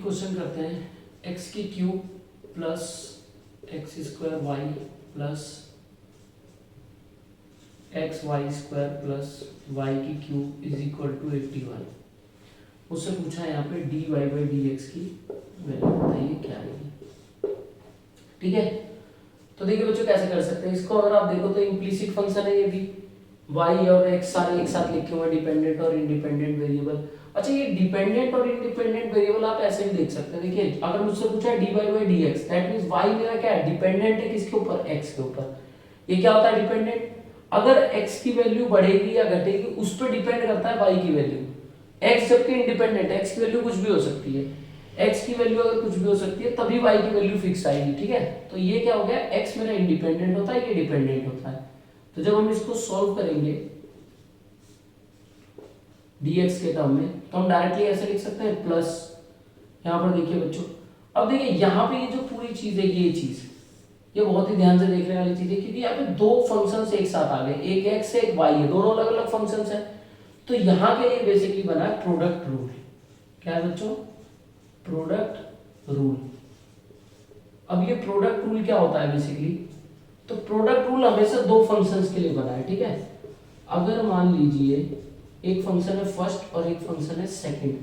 Question करते हैं x की cube plus x square y plus x y square plus y की cube is equal to 81। उससे पूछा है यहाँ पे d Y by D x की वैल्यू बताइए क्या आएगी। ठीक है, तो देखिए बच्चों कैसे कर सकते हैं इसको। अगर आप देखो तो इम्प्लीसिट फंक्शन है ये भी, वाई और एक्स सारे एक साथ लिखे हुए डिपेंडेंट और इंडिपेंडेंट वेरिएबल। अच्छा, ये डिपेंडेंट और इंडिपेंडेंट वेरिएबल आप ऐसे भी देख सकते हैं। देखिए अगर मुझसे पूछा है d Y by D x, that means y मेरा क्या है, डिपेंडेंट है किसके ऊपर, एक्स के ऊपर। ये क्या होता है, डिपेंडेंट। अगर एक्स की वैल्यू बढ़ेगी या घटेगी उस पर डिपेंड करता है वाई की वैल्यू। एक्स जबकि इंडिपेंडेंट, एक्स की वैल्यू कुछ भी हो सकती है, एक्स की वैल्यू अगर कुछ भी हो सकती है तभी वाई की वैल्यू फिक्स आएगी। ठीक है, तो ये क्या हो गया, एक्स मेरा इंडिपेंडेंट होता है, ये डिपेंडेंट होता है। तो जब हम इसको सॉल्व करेंगे dx के टर्म में, तो हम डायरेक्टली ऐसे लिख सकते हैं प्लस, यहाँ पर देखिए बच्चों, अब देखिए यहाँ पे ये जो पूरी चीज है, ये चीज ये बहुत ही ध्यान से देखने वाली चीज है, क्योंकि यहाँ पे दो फंक्शंस एक साथ आ गए, एक एक्स है एक वाई है, दोनों अलग अलग फंक्शंस हैं। तो यहाँ के लिए बेसिकली बना है प्रोडक्ट रूल। क्या है बच्चों, प्रोडक्ट रूल। अब ये प्रोडक्ट रूल क्या होता है बेसिकली, तो प्रोडक्ट रूल हमेशा दो फंक्शंस के लिए बना है। ठीक है, अगर मान लीजिए एक फंक्शन है फर्स्ट और एक फंक्शन है सेकंड,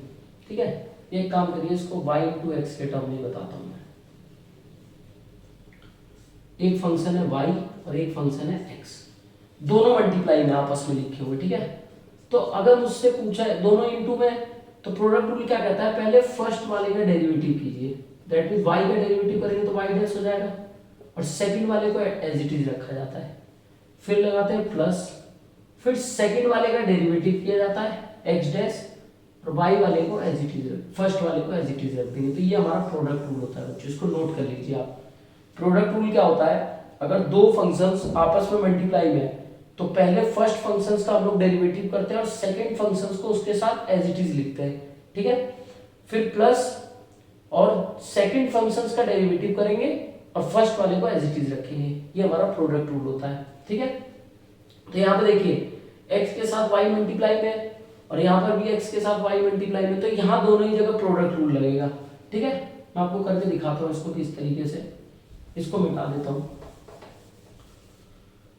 ठीक है, एक काम करिए इसको y इंटू एक्स के टर्म में बताता हूं मैं। एक फंक्शन है y और एक फंक्शन है x, दोनों मल्टीप्लाई में आपस में लिखे हुए। ठीक है, तो अगर मुझसे पूछा है दोनों इंटू में, तो प्रोडक्ट रूल क्या कहता है, पहले फर्स्ट वाले का डेरिवेटिव कीजिए, दैट मीन y का डेरिवेटिव करेंगे तो y डैश हो जाएगा, और सेकंड वाले को एज इट इज रखा जाता है, फिर लगाते हैं प्लस, फिर सेकंड वाले का डेरिवेटिव किया जाता है x डैश, और y वाले को एज इट इज, फर्स्ट वाले को एज इट इज रख देंगे। तो ये हमारा प्रोडक्ट रूल होता है बच्चों, इसको नोट कर लीजिए आप। प्रोडक्ट रूल क्या होता है, अगर दो फंक्शंस आपस में मल्टीप्लाई में है तो पहले फर्स्ट फंक्शंस का हम लोग डेरिवेटिव करते हैं और सेकंड फंक्शंस को उसके साथ एज इट इज लिखते हैं। ठीक है, फिर प्लस और सेकंड फंक्शंस का डेरिवेटिव करेंगे और फर्स्ट वाले को एज इट इज रखेंगे। ये हमारा प्रोडक्ट रूल होता है। ठीक है, तो यहाँ पे देखिए x के साथ y मल्टीप्लाई में और यहाँ पर भी x के साथ y मल्टीप्लाई में, तो यहाँ दोनों ही जगह प्रोडक्ट रूल लगेगा। ठीक है, मैं आपको करके दिखाता हूँ इसको किस तरीके से, इसको मिटा देता हूँ।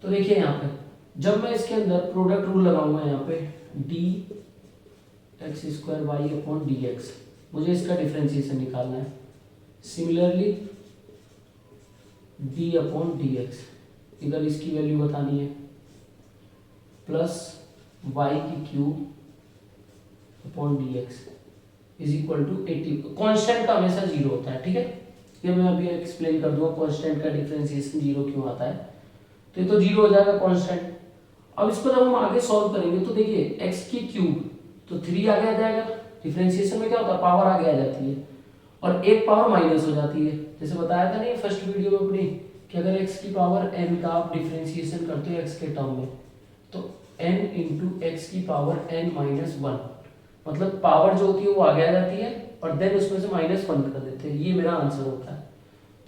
तो देखिए यहाँ पे जब मैं इसके अंदर प्रोडक्ट रूल लगाऊंगा यहाँ पे d x square y upon d x, मुझे इसका डिफरेंशिएशन निकालना है। Similarly d upon d x, इधर इसकी वैल्यू बतानी है, प्लस वाई की cube upon d x is equal to 80। Constant का हमेशा जीरो होता है। ठीक है, ये मैं अभी एक्सप्लेन कर दूंगा कॉन्स्टेंट का डिफरेंशिएशन जीरो क्यों आता है। तो ये तो जीरो हो जाएगा कॉन्स्टेंट। अब इसको जब हम आगे सॉल्व करेंगे तो देखिए एक्स की क्यूब तो 3 आगे आ जाएगा, डिफरेंशिएशन में क्या होता है, पावर आगे आ जाती है और एक पावर माइनस हो जाती है। जैसे बताया था नहीं फर्स्ट वीडियो में अपनी कि अगर एक्स की पावर n का आप डिफरेंशिएशन करते हो एक्स के टर्म में, तो n इंटू एक्स की पावर n माइनस 1, मतलब पावर जो होती है वो आगे आ जाती है और देन उसमें से माइनस 1 कर देते हैं। ये मेरा आंसर होता है।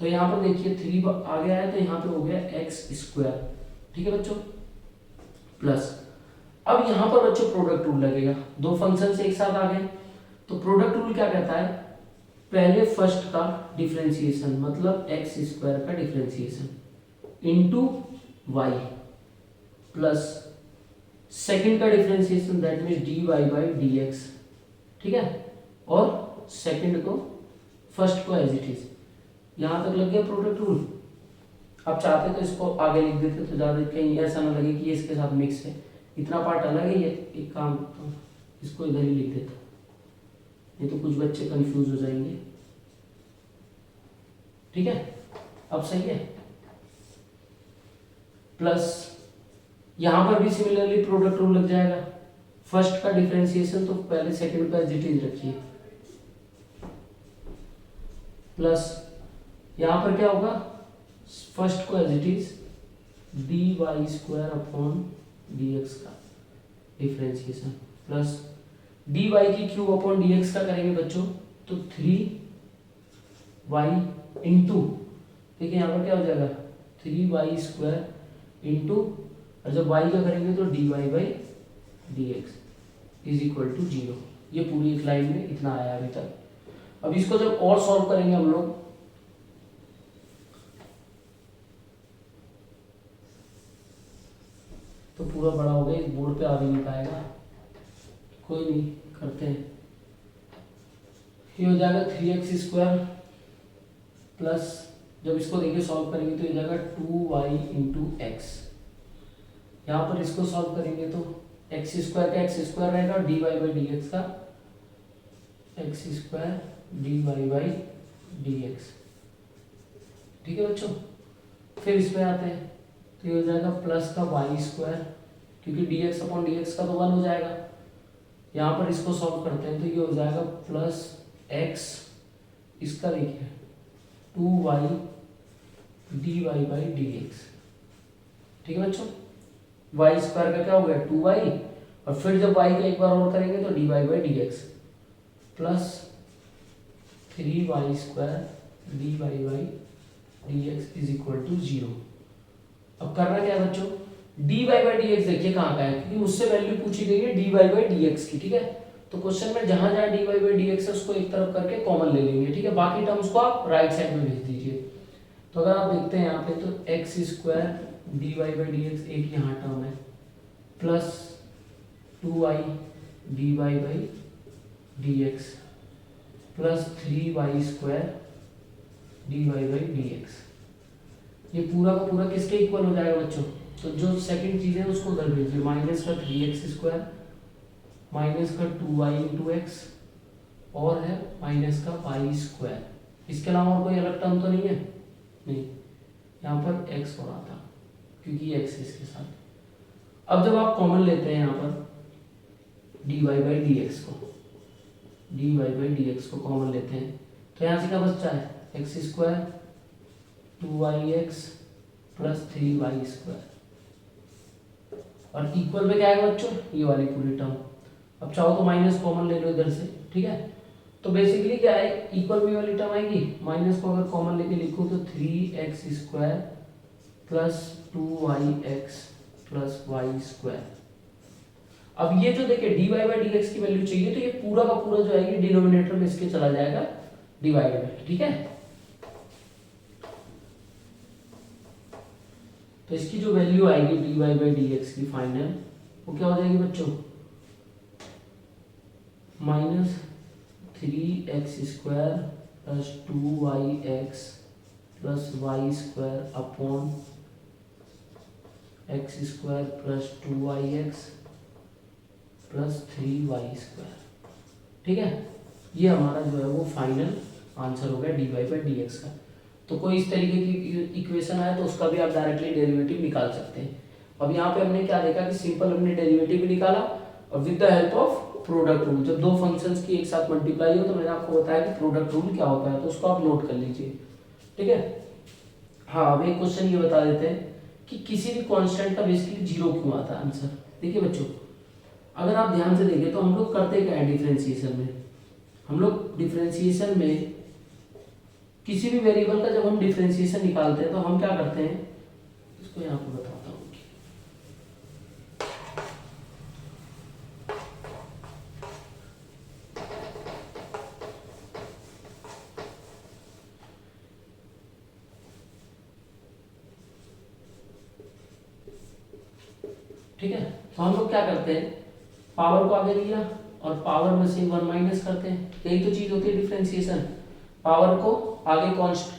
तो यहाँ पर देखिए 3 आगे आया तो यहाँ पे हो गया एक्स स्क्वायर। ठीक है बच्चों, प्लस अब यहाँ पर बच्चों प्रोडक्ट रूल लगेगा, दो फंक्शन से एक साथ आ गए। तो प्रोडक्ट रूल क्या कहता है, पहले फर्स्ट का डिफरेंशिएशन मतलब एक्स स्क्वायर का differentiation into Y plus second का differentiation that means D Y by D X. ठीक है, और सेकंड को फर्स्ट को एज इट इज। यहां तक लग गया प्रोडक्ट रूल। आप चाहते तो इसको आगे लिख देते तो ज्यादा कहीं ऐसा ना लगे कि ये इसके साथ मिक्स है, इतना पार्ट अलग है। ये एक काम तो इसको इधर ही लिख देता, नहीं तो कुछ बच्चे कंफ्यूज हो जाएंगे। ठीक है, अब सही है। प्लस यहां पर भी सिमिलरली प्रोडक्ट रूल लग जाएगा, फर्स्ट का डिफरेंशिएशन तो पहले सेकंड का एज इट इज रखिए, प्लस यहां पर क्या होगा, फर्स्ट को as it is d y square upon d x का डिफरेंशिएशन प्लस डी वाई की क्यूब अपॉन डी एक्स का करेंगे बच्चों तो 3 वाई इंटू, देखिए यहाँ पर क्या हो जाएगा 3 वाई स्क्वायर इंटू, और जब वाई का करेंगे तो d Y by D x is equal to 0। ये पूरी एक लाइन में इतना आया अभी तक। अब इसको जब और सॉल्व करेंगे हम लोग, तो पूरा बड़ा हो गया, इस बोर्ड पे आ भी नहीं पाएगा, कोई नहीं, करते हैं। ये हो जाएगा 3x² प्लस, जब इसको देखिए सॉल्व करेंगे तो ये जाएगा 2y इंटू एक्स। यहाँ पर इसको सॉल्व करेंगे तो x² का x² रहेगा और dy बाई डी एक्स का x² dy by D X. ठीक है बच्चों, फिर इसमें आते हैं तो ये हो जाएगा प्लस का y², क्योंकि dx अपॉन dx का तो 1 हो जाएगा। यहाँ पर इसको सॉल्व करते हैं तो ये हो जाएगा प्लस x, इसका देखिए 2y dy by D X. ठीक है बच्चों, y² का क्या हो गया 2y, और फिर जब y का एक बार और करेंगे तो dy by D x plus 3y² dy by D x is equal to 0। अब करना क्या है बच्चों, dy बाई डी एक्स देखिए कहाँ का है, क्योंकि मुझसे वैल्यू पूछी गई है dy बाई डी एक्स की। ठीक है, तो क्वेश्चन में जहां जहां dy बाई डी एक्स है उसको एक तरफ करके कॉमन ले लेंगे। ठीक है, बाकी टर्म्स को आप राइट साइड में भेज दीजिए। तो अगर आप देखते हैं यहाँ पे तो x² dy by D x एक यहाँ टर्म है, plus 2y dy by D x plus 3y² dy by D x. ये पूरा का पूरा किसके इक्वल हो जाएगा बच्चों, तो जो सेकंड चीज है उसको उधर भेजिए, माइनस का 3x² माइनस का 2y इंटू एक्स और है माइनस का y²। इसके अलावा और कोई अलग टर्म तो नहीं है, नहीं, यहाँ पर x हो रहा था क्योंकि x है इसके साथ। अब जब आप कॉमन लेते हैं यहाँ पर dy बाई डी एक्स को, dy बाई डी एक्स को कॉमन लेते हैं तो यहाँ से क्या बचता है x² 2yx प्लस 3y², और इक्वल में क्या आएगा बच्चों, ये वाली पूरी टर्म। अब चाहो तो माइनस कॉमन ले लो इधर से। ठीक है, तो बेसिकली क्या है, इक्वल में वाली टर्म आएगी, माइनस को अगर कॉमन लेके लिखो तो 3x² plus 2yx plus y²। अब ये जो देखिए dy बाई डी एक्स की वैल्यू चाहिए, तो ये पूरा का पूरा जो है डिनोमिनेटर में इसके चला जाएगा डिवाइड में। ठीक है, तो इसकी जो वैल्यू आएगी dy बाई डी एक्स की फाइनल, वो क्या हो जाएगी बच्चों, minus 3x² plus 2yx plus y² upon x² plus 2yx plus 3y²। ठीक है, ये हमारा जो है वो फाइनल आंसर हो गया dy बाई डी एक्स का। तो कोई इस तरीके की इक्वेशन आए तो उसका भी आप डायरेक्टली डेरिवेटिव निकाल सकते हैं। अब यहाँ पे हमने क्या देखा कि सिंपल हमने डेरिवेटिव भी निकाला और with the help of product rule. जब दो फंक्शंस की एक साथ मल्टीप्लाई हो तो मैंने आपको बताया कि प्रोडक्ट रूल क्या होता है, तो उसको आप नोट कर लीजिए। ठीक है, हाँ, अब एक क्वेश्चन ये बता देते हैं कि किसी भी कांस्टेंट का बेसिकली 0 क्यों आता है आंसर। देखिए बच्चों, अगर आप ध्यान से देखें तो हम लोग करते क्या है डिफरेंशिएशन में, हम लोग डिफरेंशिएशन में किसी भी वेरिएबल का जब हम डिफरेंशिएशन निकालते हैं तो हम क्या करते हैं, इसको यहाँ पे बताता हूँ। ठीक है, तो हम लोग क्या करते हैं, पावर को आगे लिया और पावर में से 1 माइनस करते हैं। यही तो चीज होती है डिफरेंशिएशन, पावर को आगे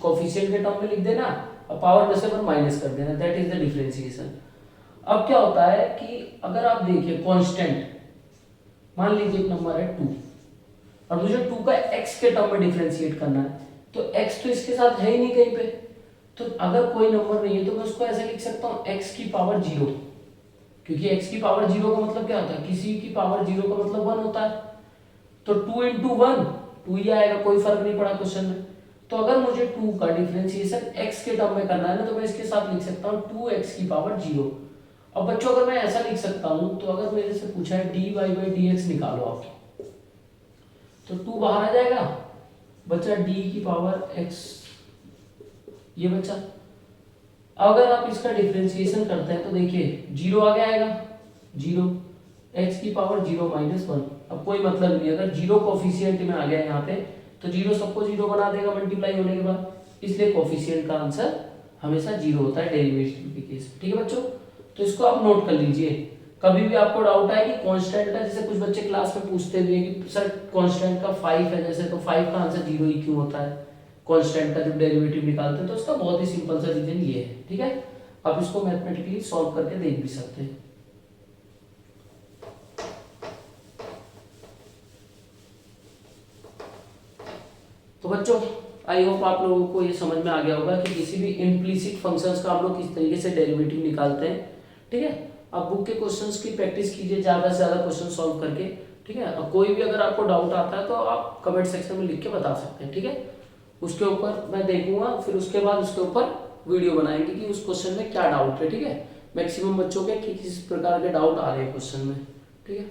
कोफिशिएंट के टर्म में लिख देना और पावर में से 1 माइनस कर देना, दैट इज द डिफरेंशिएशन। अब क्या होता है कि अगर आप देखिए कांस्टेंट, मान लीजिए एक नंबर है 2 और मुझे 2 का x के टर्म में डिफरेंशिएट करना है, तो x तो इसके साथ है ही नहीं कहीं पे, तो अगर कोई नंबर नहीं है तो मैं उसको ऐसे लिख सकता हूँ x की पावर 0, क्योंकि x की पावर 0 का मतलब क्या होता है, किसी की पावर 0 का मतलब 1 होता है, तो 2 इंटू 1 2 ही आएगा, कोई फर्क नहीं पड़ा क्वेश्चन में। तो अगर मुझे 2 का डिफरेंशिएशन x के टर्म में करना है ना, तो मैं इसके साथ लिख सकता हूँ 2x की पावर 0। अब बच्चों अगर मैं ऐसा लिख सकता हूँ, तो अगर मेरे से पूछा है dy बाई डी एक्स निकालो आप, तो 2 बाहर आ जाएगा, बचा d की पावर x, ये बचा। अगर आप इसका डिफरेंशिएशन करते हैं तो देखिए 0 आगे आएगा, 0 x की पावर 0 माइनस 1। अब कोई मतलब नहीं, अगर 0 कोफिशिएंट में आ गया यहाँ पे तो जीरो सबको जीरो बना देगा मल्टीप्लाई होने के बाद, इसलिए कोफिशिएंट का आंसर हमेशा जीरो होता है डेरिवेटिव के केस में। ठीक है बच्चों, तो इसको आप नोट कर लीजिए। कभी भी आपको डाउट आए कि कांस्टेंट का, जैसे कुछ बच्चे क्लास में पूछते भी हैं कि सर कांस्टेंट का 5 है जैसे, तो 5 का आंसर जीरो ही क्यों होता है, कांस्टेंट का जब डेरिवेटिव निकालते हैं, तो इसका बहुत ही सिंपल सा रीजन ये है। ठीक है, आप इसको मैथमेटिकली सॉल्व करके देख भी सकते हैं। तो बच्चों आई होप आप लोगों को ये समझ में आ गया होगा कि किसी भी इम्प्लीसिट फंक्शंस का हम लोग किस तरीके से डेरिवेटिव निकालते हैं। ठीक है, अब बुक के क्वेश्चंस की प्रैक्टिस कीजिए ज़्यादा से ज़्यादा क्वेश्चन सॉल्व करके। ठीक है, अब कोई भी अगर आपको डाउट आता है तो आप कमेंट सेक्शन में लिख के बता सकते हैं। ठीक है, उसके ऊपर मैं देखूंगा, फिर उसके बाद उसके ऊपर वीडियो बनाएंगे कि उस क्वेश्चन में क्या डाउट है। ठीक है, मैक्सिमम बच्चों के किस प्रकार के डाउट आ रहे हैं क्वेश्चन में। ठीक है।